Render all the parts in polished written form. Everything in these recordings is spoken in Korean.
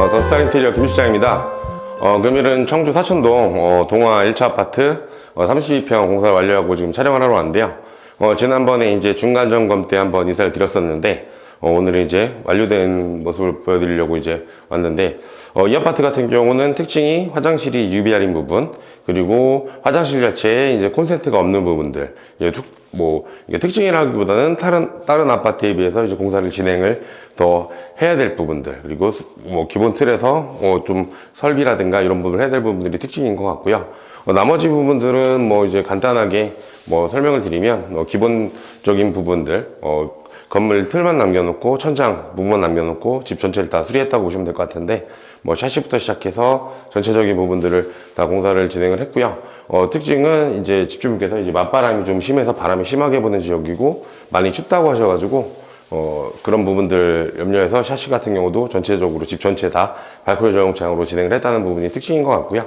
더스타 인테리어 김실장입니다. 금일은 청주 사천동 동화 1차 아파트 32평 공사 완료하고 지금 촬영을 하러 왔는데요. 지난번에 이제 중간 점검 때 한번 인사를 드렸었는데 오늘은 이제 완료된 모습을 보여드리려고 이제 왔는데 이 아파트 같은 경우는 특징이 화장실이 UBR인 부분, 그리고 화장실 자체에 이제 콘센트가 없는 부분들, 이게 특징이라기보다는 다른 아파트에 비해서 이제 공사를 진행을 더 해야 될 부분들, 그리고 기본 틀에서 좀 설비라든가 이런 부분을 해야 될 부분들이 특징인 것 같고요. 나머지 부분들은 이제 간단하게 설명을 드리면 기본적인 부분들, 건물 틀만 남겨놓고 천장 부분만 남겨놓고 집 전체를 다 수리했다고 보시면 될 것 같은데, 샤시부터 시작해서 전체적인 부분들을 다 공사를 진행을 했고요. 특징은 이제 집주민께서 이제 맞바람이 좀 심해서 바람이 심하게 부는 지역이고 많이 춥다고 하셔가지고 그런 부분들 염려해서 샤시 같은 경우도 전체적으로 집 전체 다 발코니 전용창으로 진행을 했다는 부분이 특징인 것 같고요.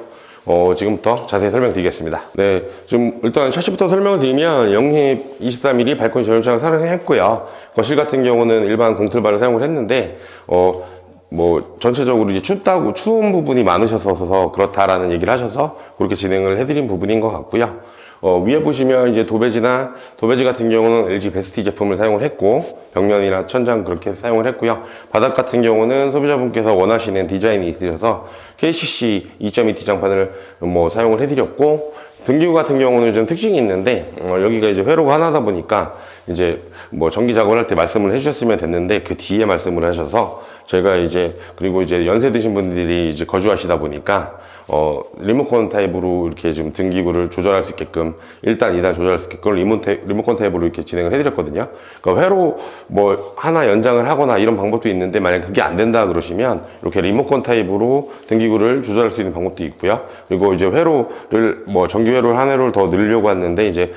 지금부터 자세히 설명드리겠습니다. 네, 좀 일단 샤시부터 설명을 드리면 영입 23mm 발코니 전용창을 사용했고요. 거실 같은 경우는 일반 공틀바를 사용을 했는데 전체적으로 이제 추운 부분이 많으셔서 그렇다라는 얘기를 하셔서 그렇게 진행을 해드린 부분인 것 같고요. 위에 보시면 이제 도배지 같은 경우는 LG 베스티 제품을 사용을 했고, 벽면이나 천장 그렇게 사용을 했고요. 바닥 같은 경우는 소비자분께서 원하시는 디자인이 있으셔서 KCC 2.2 지장판을 사용을 해드렸고, 등기구 같은 경우는 좀 특징이 있는데, 여기가 이제 회로가 하나다 보니까 이제 전기 작업을 할 때 말씀을 해주셨으면 됐는데 그 뒤에 말씀을 하셔서 저희가 그리고 연세 드신 분들이 이제 거주하시다 보니까 리모컨 타입으로 이렇게 좀 등기구를 조절할 수 있게끔 1단, 2단 조절할 수 있게끔 리모컨 타입으로 이렇게 진행을 해드렸거든요. 그러니까 회로 하나 연장을 하거나 이런 방법도 있는데, 만약 그게 안 된다 그러시면 이렇게 리모컨 타입으로 등기구를 조절할 수 있는 방법도 있고요. 그리고 이제 회로를 전기 회로를 한 회로를 더 늘리려고 했는데 이제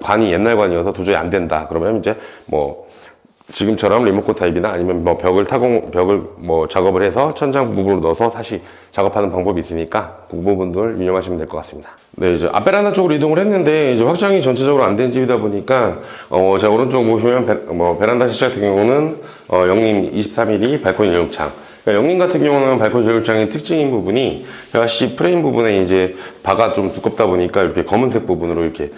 관이 옛날 관이어서 도저히 안 된다 그러면 이제 지금처럼 리모컨 타입이나 아니면 벽을 작업을 해서 천장 부분으로 넣어서 다시 작업하는 방법이 있으니까 그 부분들 유념하시면 될 것 같습니다. 네, 이제 앞베란다 쪽으로 이동을 했는데 이제 확장이 전체적으로 안 된 집이다 보니까 자, 오른쪽 보시면 베란다 시작 같은 경우는 영림 23mm 발코니 전용창. 영림 같은 경우는 발코니 전용창의 특징인 부분이 샤시 프레임 부분에 이제 바가 좀 두껍다 보니까 이렇게 검은색 부분으로 이렇게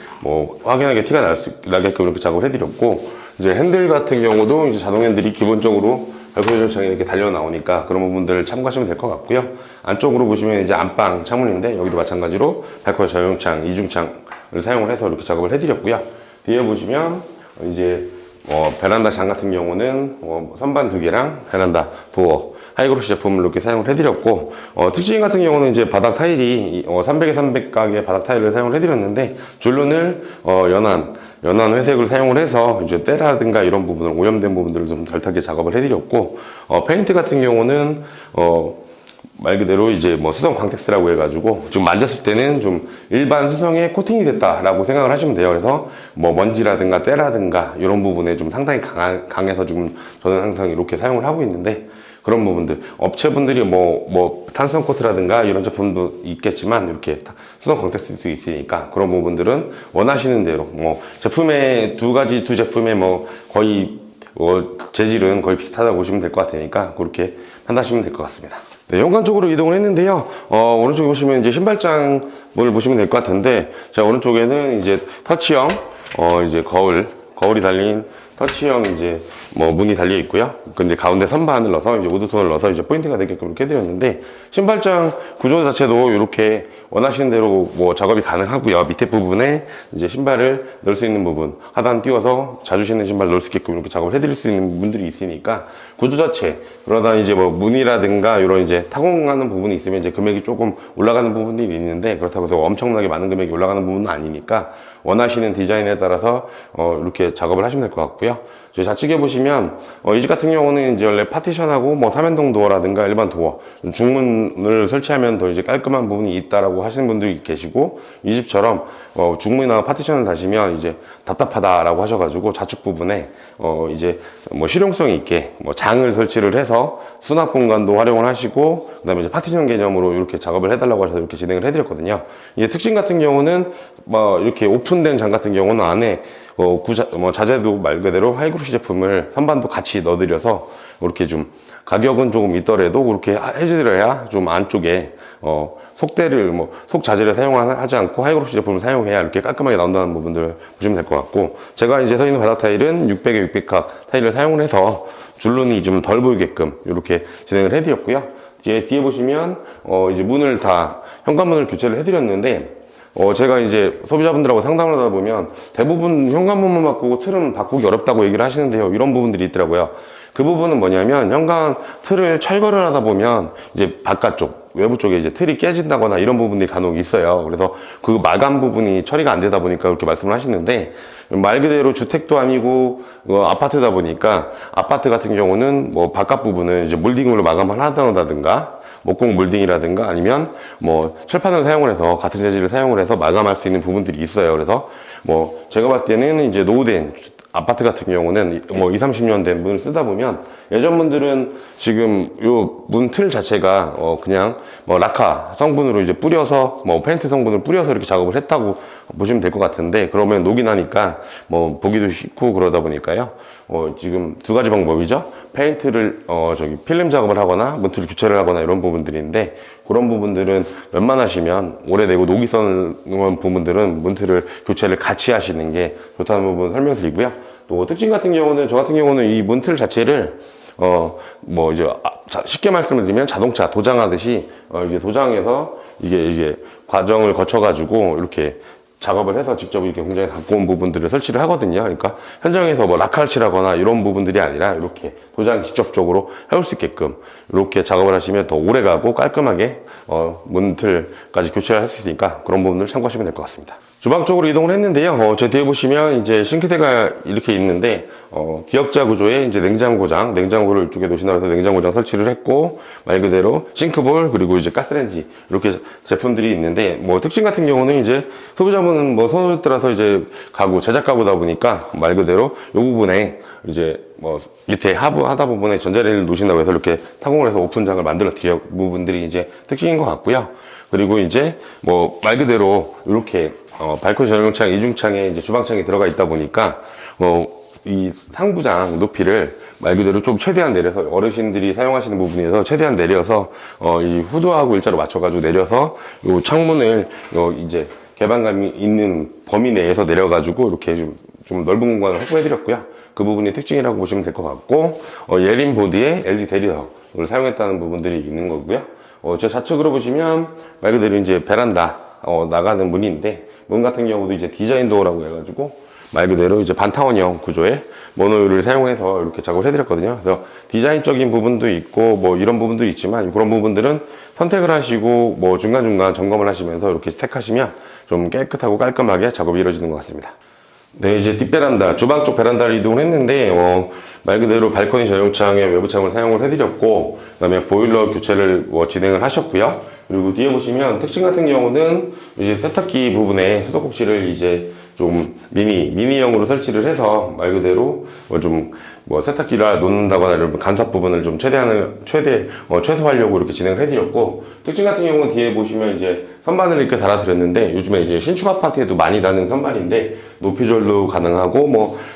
확연하게 티가 나게끔 이렇게 작업을 해드렸고, 이제 핸들 같은 경우도 이제 자동 핸들이 기본적으로 발코니 전용창에 이렇게 달려 나오니까 그런 부분들을 참고하시면 될 것 같고요. 안쪽으로 보시면 이제 안방 창문인데 여기도 마찬가지로 발코니 전용창, 이중창을 사용을 해서 이렇게 작업을 해드렸고요. 뒤에 보시면 이제 베란다 장 같은 경우는 선반 2개랑 베란다 도어 하이그로시 제품을 이렇게 사용을 해드렸고, 특징 같은 경우는 이제 바닥 타일이 300에 300각의 바닥 타일을 사용을 해드렸는데, 줄눈을 연한 회색을 사용을 해서 이제 때라든가 이런 부분을 오염된 부분들을 좀 덜 타게 작업을 해드렸고, 페인트 같은 경우는 말 그대로 이제 수성 광택스라고 해가지고 좀 만졌을 때는 좀 일반 수성에 코팅이 됐다라고 생각을 하시면 돼요. 그래서 먼지라든가 때라든가 이런 부분에 좀 상당히 강해서 지금 저는 항상 이렇게 사용을 하고 있는데, 그런 부분들 업체분들이 탄성 코트라든가 이런 제품도 있겠지만 이렇게 수성 광택스도 있으니까 그런 부분들은 원하시는 대로 제품의 두 제품의 거의 재질은 거의 비슷하다고 보시면 될 것 같으니까 그렇게 판단하시면 될 것 같습니다. 네, 현관 쪽으로 이동을 했는데요. 오른쪽에 보시면 이제 신발장을 보시면 될 것 같은데, 자, 오른쪽에는 이제 터치형 이제 거울이 달린 터치형 이제 문이 달려 있고요. 근데 가운데 선반을 넣어서 이제 우드톤을 넣어서 이제 포인트가 되게끔 이렇게 해드렸는데, 신발장 구조 자체도 이렇게 원하시는 대로 작업이 가능하고요. 밑에 부분에 이제 신발을 넣을 수 있는 부분, 하단 띄워서 자주 신는 신발 넣을 수 있게끔 이렇게 작업을 해드릴 수 있는 부분들이 있으니까 구조 자체, 그러다 이제 문이라든가 이런 이제 타공하는 부분이 있으면 이제 금액이 조금 올라가는 부분들이 있는데, 그렇다고 해서 엄청나게 많은 금액이 올라가는 부분은 아니니까 원하시는 디자인에 따라서 이렇게 작업을 하시면 될 것 같고요. 저희 좌측에 보시면 이 집 같은 경우는 이제 원래 파티션하고 3연동 도어라든가 일반 도어, 중문을 설치하면 더 이제 깔끔한 부분이 있다라고 하시는 분들이 계시고, 이 집처럼 중문이나 파티션을 다시면 이제 답답하다라고 하셔가지고 좌측 부분에 이제 실용성 있게 장을 설치를 해서 수납 공간도 활용을 하시고, 그 다음에 이제 파티션 개념으로 이렇게 작업을 해달라고 하셔서 이렇게 진행을 해드렸거든요. 이게 특징 같은 경우는 이렇게 오픈된 장 같은 경우는 안에 자재도 말 그대로 하이그로시 제품을 선반도 같이 넣어드려서 이렇게 좀 가격은 조금 있더라도 그렇게 해드려야 좀 안쪽에 속대를 속 자재를 사용하지 않고 하이그로시 제품을 사용해야 이렇게 깔끔하게 나온다는 부분들을 보시면 될 것 같고, 제가 이제 서 있는 바닥 타일은 600에 600각 타일을 사용을 해서 줄눈이 좀 덜 보이게끔 이렇게 진행을 해드렸고요. 뒤에 보시면 이제 문을 다 현관문을 교체를 해드렸는데, 제가 이제 소비자분들하고 상담을 하다 보면 대부분 현관문만 바꾸고 틀은 바꾸기 어렵다고 얘기를 하시는데요. 이런 부분들이 있더라고요. 그 부분은 뭐냐면 현관 틀을 철거를 하다 보면 이제 바깥쪽 외부 쪽에 이제 틀이 깨진다거나 이런 부분들이 간혹 있어요. 그래서 그 마감 부분이 처리가 안 되다 보니까 그렇게 말씀을 하시는데, 말 그대로 주택도 아니고 아파트다 보니까 아파트 같은 경우는 뭐 바깥 부분은 이제 몰딩으로 마감을 한다든가 목공 몰딩이라든가 아니면 뭐 철판을 사용을 해서 같은 재질을 사용을 해서 마감할 수 있는 부분들이 있어요. 그래서 뭐 제가 봤을 때는 이제 노후된 아파트 같은 경우는 뭐 20, 30년 된 문을 쓰다 보면 예전 분들은 지금 요 문 틀 자체가 그냥 뭐 라카 성분으로 이제 뿌려서 뭐 페인트 성분을 뿌려서 이렇게 작업을 했다고 보시면 될 것 같은데, 그러면 녹이 나니까 뭐 보기도 쉽고 그러다 보니까요. 지금 두 가지 방법이죠. 페인트를 필름 작업을 하거나 문틀 교체를 하거나 이런 부분들인데, 그런 부분들은 웬만하시면 오래되고 녹이 써는 부분들은 문틀을 교체를 같이 하시는 게 좋다는 부분 설명드리고요. 또 특징 같은 경우는 저 같은 경우는 이 문틀 자체를 뭐 이제 쉽게 말씀을 드리면 자동차 도장하듯이 이제 도장에서 이게 과정을 거쳐가지고 이렇게 작업을 해서 직접 이렇게 공장에 갖고 온 부분들을 설치를 하거든요. 그러니까 현장에서 뭐 라카를 칠하거나 이런 부분들이 아니라 이렇게 도장 직접적으로 해올 수 있게끔 이렇게 작업을 하시면 더 오래 가고 깔끔하게 문틀까지 교체를 할 수 있으니까 그런 부분들 참고하시면 될 것 같습니다. 주방 쪽으로 이동을 했는데요. 제 뒤에 보시면 이제 싱크대가 이렇게 있는데, 기역자 구조의 이제 냉장고를 이쪽에 놓으신다고 해서 냉장고장 설치를 했고, 말 그대로 싱크볼, 그리고 이제 가스레인지, 이렇게 제품들이 있는데, 뭐 특징 같은 경우는 이제 소비자분은 뭐 손을 따라서 이제 제작 가구다 보니까 말 그대로 이 부분에 이제 뭐 밑에 하다 부분에 전자레인지를 놓으신다고 해서 이렇게 타공을 해서 오픈장을 만들어 드려 부분들이 이제 특징인 것 같고요. 그리고 이제 뭐 말 그대로 이렇게 발코니 전용창, 이중창에 이제 주방창이 들어가 있다 보니까 이 상부장 높이를 말 그대로 좀 최대한 내려서, 어르신들이 사용하시는 부분에서 최대한 내려서 이 후드하고 일자로 맞춰가지고 내려서 요 창문을 이제 개방감이 있는 범위 내에서 내려가지고 이렇게 좀 넓은 공간을 확보해드렸고요. 그 부분이 특징이라고 보시면 될 것 같고, 예린 보드에 LG 대리석을 사용했다는 부분들이 있는 거고요. 저 좌측으로 보시면 말 그대로 이제 베란다 나가는 문인데, 문 같은 경우도 이제 디자인 도어라고 해가지고 말 그대로 이제 반타원형 구조의 모노유를 사용해서 이렇게 작업을 해드렸거든요. 그래서 디자인적인 부분도 있고 뭐 이런 부분도 있지만, 그런 부분들은 선택을 하시고 뭐 중간중간 점검을 하시면서 이렇게 택하시면 좀 깨끗하고 깔끔하게 작업이 이루어지는 것 같습니다. 네, 이제 뒷베란다, 주방 쪽 베란다를 이동을 했는데, 말 그대로 발코니 전용창에 외부창을 사용을 해드렸고, 그 다음에 보일러 교체를 진행을 하셨고요. 그리고 뒤에 보시면 특징 같은 경우는 이제 세탁기 부분에 수도꼭지를 이제 좀 미니형으로 설치를 해서 말 그대로 세탁기를 놓는다거나 이런 간섭 부분을 좀 최소화하려고 이렇게 진행을 해드렸고, 특징 같은 경우는 뒤에 보시면 이제 선반을 이렇게 달아드렸는데, 요즘에 이제 신축 아파트에도 많이 나는 선반인데 높이 조절도 가능하고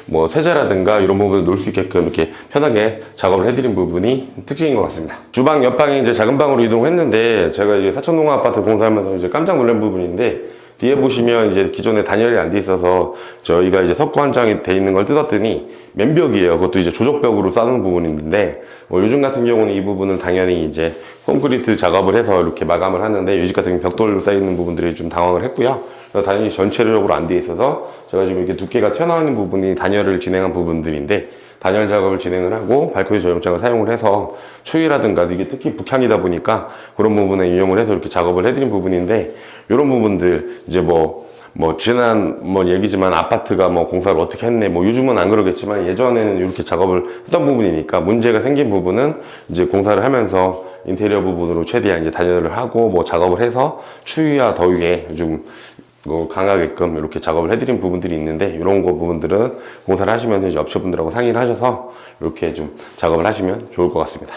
뭐 세제라든가 이런 부분을 놓을 수 있게끔 이렇게 편하게 작업을 해드린 부분이 특징인 것 같습니다. 주방 옆방이 이제 작은 방으로 이동을 했는데, 제가 이제 사천동화 아파트 공사하면서 이제 깜짝 놀란 부분인데, 뒤에 보시면 이제 기존에 단열이 안 돼 있어서 저희가 이제 석고 한 장이 돼 있는 걸 뜯었더니 맨벽이에요. 그것도 이제 조적벽으로 쌓는 부분이 있는데, 요즘 같은 경우는 이 부분은 당연히 이제 콘크리트 작업을 해서 이렇게 마감을 하는데, 요즘 같은 경우 벽돌로 쌓이는 부분들이 좀 당황을 했고요. 그래서 단열이 전체적으로 안 돼 있어서 제가 지금 이렇게 두께가 튀어나오는 부분이 단열을 진행한 부분들인데, 단열 작업을 진행을 하고 발코니 전용장을 사용을 해서 추위라든가, 이게 특히 북향이다 보니까 그런 부분에 이용을 해서 이렇게 작업을 해드린 부분인데, 이런 부분들 이제 지난 얘기지만 아파트가 공사를 어떻게 했네, 요즘은 안 그러겠지만 예전에는 이렇게 작업을 했던 부분이니까, 문제가 생긴 부분은 이제 공사를 하면서 인테리어 부분으로 최대한 이제 단열을 하고 작업을 해서 추위와 더위에 좀 강하게끔 이렇게 작업을 해드린 부분들이 있는데, 이런 부분들은 공사를 하시면 이제 업체분들하고 상의를 하셔서 이렇게 좀 작업을 하시면 좋을 것 같습니다.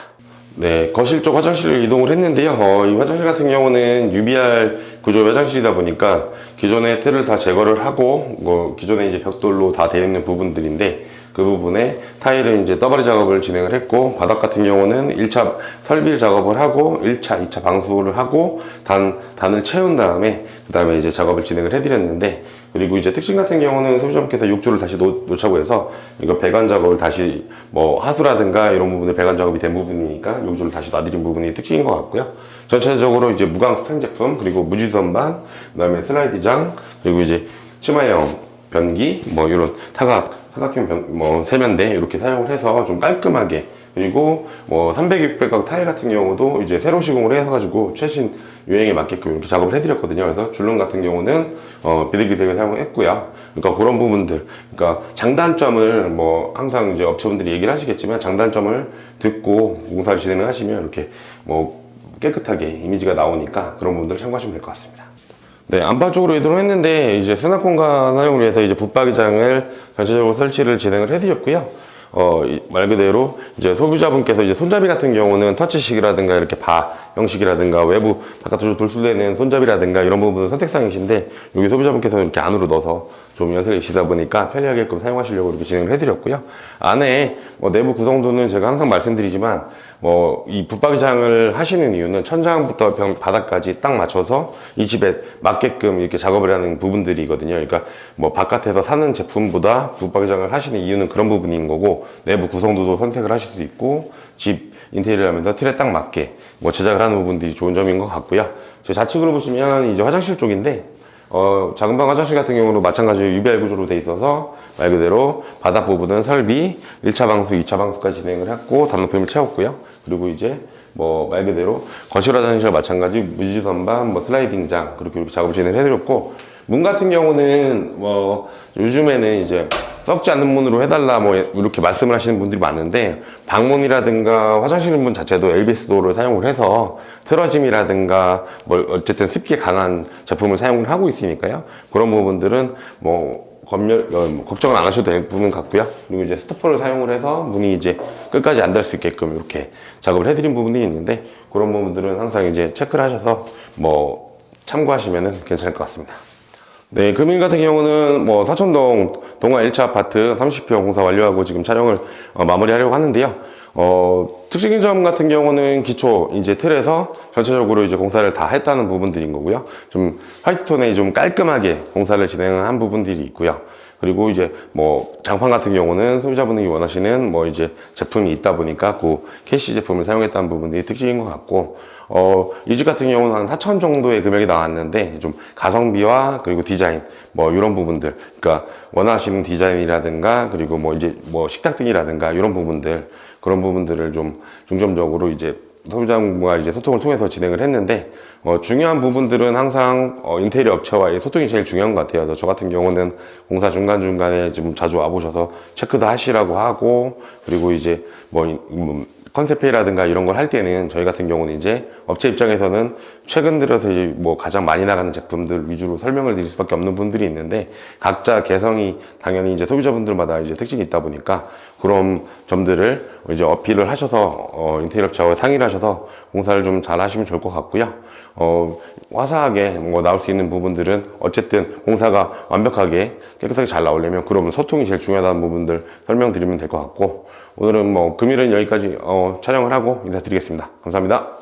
네, 거실 쪽 화장실을 이동을 했는데요. 이 화장실 같은 경우는 UBR 구조 화장실이다 보니까 기존의 틀을 다 제거를 하고, 기존에 이제 벽돌로 다 되어 있는 부분들인데, 그 부분에 타일은 이제 떠바리 작업을 진행을 했고, 바닥 같은 경우는 1차 설비 작업을 하고 1차, 2차 방수를 하고 단을 채운 다음에 그 다음에 이제 작업을 진행을 해드렸는데, 그리고 이제 특징 같은 경우는 소비자분께서 욕조를 다시 놓자고 해서 이거 배관 작업을 다시 뭐 하수라든가 이런 부분에 배관 작업이 된 부분이니까 욕조를 다시 놔드린 부분이 특징인 것 같고요. 전체적으로 이제 무광 스텐 제품, 그리고 무지 선반, 그 다음에 슬라이드장, 그리고 이제 치마형 변기, 뭐 이런 사각형 뭐 세면대 이렇게 사용을 해서 좀 깔끔하게, 그리고 뭐 300, 600각 타일 같은 경우도 이제 새로 시공을 해가지고 최신 유행에 맞게끔 이렇게 작업을 해드렸거든요. 그래서 줄눈 같은 경우는 비들비들하게 사용했고요. 그러니까 그런 부분들, 그러니까 장단점을 뭐 항상 이제 업체분들이 얘기를 하시겠지만 장단점을 듣고 공사를 진행을 하시면 이렇게 뭐 깨끗하게 이미지가 나오니까 그런 부분들 참고하시면 될 것 같습니다. 네, 안방 쪽으로 이동을 했는데 이제 수납 공간 활용을 위해서 이제 붙박이장을 전체적으로 설치를 진행을 해드렸고요. 말 그대로 이제 소비자분께서 이제 손잡이 같은 경우는 터치식이라든가 이렇게 바 형식이라든가 외부 바깥으로 돌출되는 손잡이라든가 이런 부분은 선택사항이신데, 여기 소비자분께서 이렇게 안으로 넣어서 좀 연세가 있으시다 보니까 편리하게끔 사용하시려고 이렇게 진행을 해드렸고요. 안에 뭐 내부 구성도는 제가 항상 말씀드리지만 이 붙박이장을 하시는 이유는 천장부터 바닥까지 딱 맞춰서 이 집에 맞게끔 이렇게 작업을 하는 부분들이거든요. 그러니까 뭐 바깥에서 사는 제품보다 붙박이장을 하시는 이유는 그런 부분인 거고, 내부 구성도도 선택을 하실 수 있고, 집 인테리어를 하면서 틀에 딱 맞게 뭐 제작을 하는 부분들이 좋은 점인 것 같고요. 저 좌측으로 보시면 이제 화장실 쪽인데, 작은 방 화장실 같은 경우는 마찬가지로 UBR 구조로 되어 있어서 말 그대로 바닥 부분은 설비 1차 방수, 2차 방수까지 진행을 했고 단높임을 채웠고요. 그리고 이제 뭐 말 그대로 거실 화장실과 마찬가지 무지 선반, 뭐 슬라이딩장 그렇게 이렇게 작업을 진행을 해드렸고, 문 같은 경우는 뭐 요즘에는 이제 썩지 않는 문으로 해달라 뭐 이렇게 말씀을 하시는 분들이 많은데, 방문이라든가 화장실 문 자체도 LBS 도어를 사용을 해서 틀어짐이라든가 뭐 어쨌든 습기에 강한 제품을 사용을 하고 있으니까요. 그런 부분들은 뭐 걱정은 안 하셔도 될 부분 같고요. 그리고 이제 스토퍼를 사용을 해서 문이 이제 끝까지 안 닿을 수 있게끔 이렇게 작업을 해드린 부분이 있는데, 그런 부분들은 항상 이제 체크를 하셔서 뭐 참고하시면 괜찮을 것 같습니다. 네, 금일 같은 경우는 뭐 사천동 동화 1차 아파트 30평 공사 완료하고 지금 촬영을 마무리하려고 하는데요. 특징인 점 같은 경우는 기초 이제 틀에서 전체적으로 이제 공사를 다 했다는 부분들인 거고요. 좀 화이트톤에 좀 깔끔하게 공사를 진행한 부분들이 있고요. 그리고 이제 뭐 장판 같은 경우는 소비자분이 원하시는 뭐 이제 제품이 있다 보니까 그 캐시 제품을 사용했다는 부분들이 특징인 것 같고, 이 집 같은 경우는 한 4천 정도의 금액이 나왔는데, 좀 가성비와 그리고 디자인 뭐 이런 부분들, 그러니까 원하시는 디자인이라든가 그리고 뭐 이제 뭐 식탁 등이라든가 이런 부분들, 그런 부분들을 좀 중점적으로 이제 소비자분과 이제 소통을 통해서 진행을 했는데, 중요한 부분들은 항상 인테리어 업체와의 소통이 제일 중요한 것 같아요. 그래서 저 같은 경우는 공사 중간중간에 좀 자주 와보셔서 체크도 하시라고 하고, 그리고 이제 컨셉회의라든가 이런 걸 할 때는 저희 같은 경우는 이제 업체 입장에서는 최근 들어서 이제 뭐 가장 많이 나가는 제품들 위주로 설명을 드릴 수밖에 없는 분들이 있는데, 각자 개성이 당연히 이제 소비자분들마다 이제 특징이 있다 보니까 그런 점들을 이제 어필을 하셔서 인테리어 업체와 상의를 하셔서 공사를 좀 잘 하시면 좋을 것 같고요. 화사하게 뭐 나올 수 있는 부분들은 어쨌든 공사가 완벽하게 깨끗하게 잘 나오려면 그러면 소통이 제일 중요하다는 부분들 설명드리면 될 것 같고, 오늘은 뭐 금일은 여기까지 촬영을 하고 인사드리겠습니다. 감사합니다.